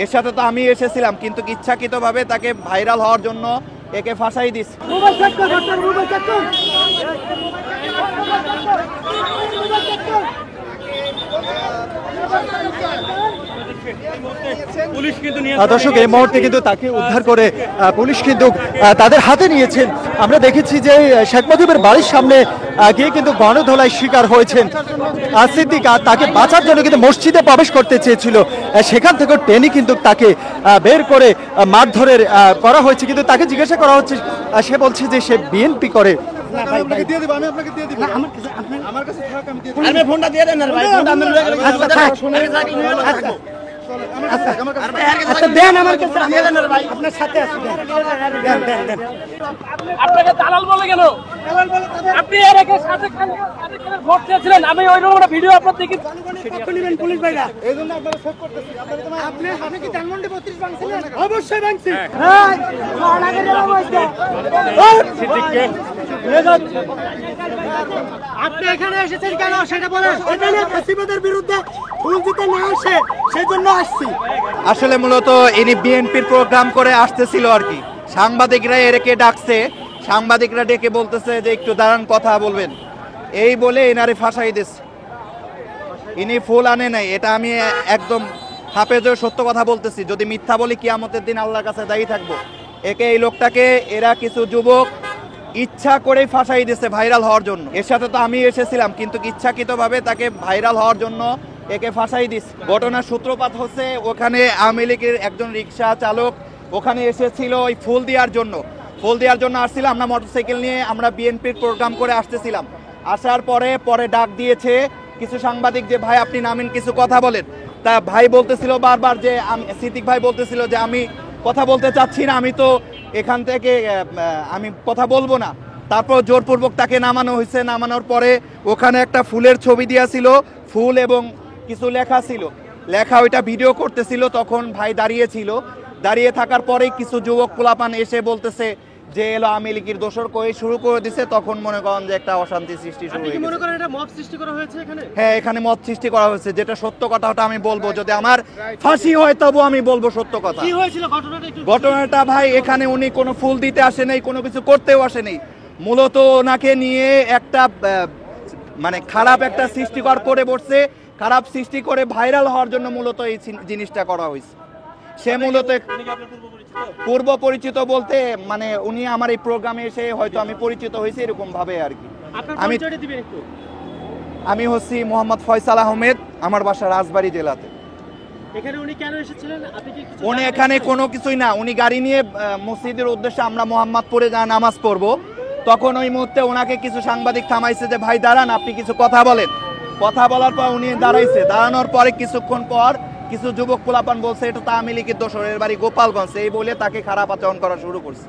এর সাথে তো আমি এসেছিলাম, কিন্তু ইচ্ছাকৃতভাবে তাকে ভাইরাল হওয়ার জন্য একে ফাঁসাই দিস। দর্শক, এই মুহূর্তে কিন্তু তাকে উদ্ধার করে পুলিশ কিন্তু তাদের হাতে নিয়েছেন। আমরা দেখেছি যে শেখ মুজিবের বাড়ির সামনে গিয়ে কিন্তু গণধোলায় শিকার হয়েছেন সিদ্দিক। তাকে বাঁচার জন্য কিন্তু মসজিদে প্রবেশ করতে চেয়েছিল, সেখান থেকে টেনে কিন্তু তাকে বের করে মারধরের করা হয়েছে। কিন্তু তাকে জিজ্ঞাসা করা হচ্ছে, সে বলছে যে সে বিএনপি করে। আপনাকে দালাল বলে কেন? আপনি এর আগে ভোট চেয়েছিলেন, আমি ওই রকম একটা ভিডিও আপনার দেখি। পুলিশ ভাইরা এইজন্য আপনারা শোক করতেছি। আপনি কি ধানমন্ডি 32 ভাঙছিলেন? অবশ্যই ভাঙছি। আপনি এখানে এসেছেন কেন সেটা বলেন। এখানে ফ্যাসিবাদের বিরুদ্ধে ফুল দিতে না আসে সেই জন্য আসছি। আসলে মূলত ইনি বিএনপির প্রোগ্রাম করে আসতেছিল আর কি। সাংবাদিকরা এরকে ডাকছে, সাংবাদিকরা ডেকে বলতেছে যে একটু দাঁড়ান, কথা বলবেন, এই বলে এনারে ফাঁসাই দিচ্ছে। ইনি ফুল আনে নাই, এটা আমি একদম হাফেজের সত্য কথা বলতেছি। যদি মিথ্যা বলি কিয়ামতের দিন আল্লাহর কাছে দায়ী থাকবো। একে, এই লোকটাকে এরা কিছু যুবক ইচ্ছা করেই ফাঁসাই দিচ্ছে ভাইরাল হওয়ার জন্য। এর সাথে তো আমি এসেছিলাম, কিন্তু ইচ্ছাকৃতভাবে তাকে ভাইরাল হওয়ার জন্য একে ফাঁসাই দিস। ঘটনার সূত্রপাত হচ্ছে, ওখানে আওয়ামী লীগের একজন রিক্সা চালক ওখানে এসেছিল ওই ফুল দেওয়ার জন্য। ফুল দেওয়ার জন্য আসছিলাম আমরা মোটরসাইকেল নিয়ে, আমরা বিএনপির প্রোগ্রাম করে আসতেছিলাম। আসার পরে ডাক দিয়েছে কিছু সাংবাদিক যে ভাই আপনি নামেন, কিছু কথা বলেন। তা ভাই বলতেছিল বারবার যে সিদ্দিক ভাই বলতেছিল যে আমি কথা বলতে চাচ্ছি না, আমি তো এখান থেকে আমি কথা বলবো না। তারপর জোরপূর্বক তাকে নামানো হয়েছে। নামানোর পরে ওখানে একটা ফুলের ছবি দেওয়া ছিল, ফুল এবং কিছু লেখা ছিল, লেখা ওইটা ভিডিও করতেছিল। তখন ভাই দাঁড়িয়েছিল, দাঁড়িয়ে থাকার পরেই কিছু যুবক পোলাপান এসে বলতেছে যে এলো আওয়ামী লীগের দোসর কয়ে শুরু করে দিছে। তখন মনে করেন যে একটা অশান্তি সৃষ্টি শুরু হয়ে গেছে। হ্যাঁ, এখানে মত সৃষ্টি করা হয়েছে। যেটা সত্য কথা ওটা আমি বলবো, যদি আমার ফাঁসি হয় তবু আমি বলবো সত্য কথা। কি হয়েছিল ঘটনাটা ভাই, এখানে উনি কোনো ফুল দিতে আসে নাই, কোনো কিছু করতেও আসে নাই। মূলত ওনাকে নিয়ে একটা মানে খারাপ একটা সৃষ্টিকর করে বসছে, খারাপ সৃষ্টি করে ভাইরাল হওয়ার জন্য মূলত এই জিনিসটা করা হয়েছে। সে মূলত পূর্ব পরিচিত বলতে মানে উনি আমার এই প্রোগ্রামে এসে হয়তো আমি পরিচিত হয়েছি এরকম ভাবে আর কি। আমি হচ্ছি মোহাম্মদ ফয়সাল আহমেদ, আমার বাসা রাজবাড়ী জেলাতে। উনি এখানে কোনো কিছুই না, উনি গাড়ি নিয়ে মসজিদের উদ্দেশ্যে আমরা মোহাম্মদপুরে যা নামাজ পড়বো, তখন ওই মুহূর্তে ওনাকে কিছু সাংবাদিক থামাইছে যে ভাই দাঁড়ান, আপনি কিছু কথা বলেন। কথা বলার পর উনি দাঁড়াইছে, দাঁড়ানোর পরে কিছুক্ষণ পর কিছু যুবক পোলাপান বলছে এটা তো আওয়ামী লীগের দোসর, এর বাড়ি গোপালগঞ্জ, এই বলে তাকে খারাপ আচরণ করা শুরু করছে।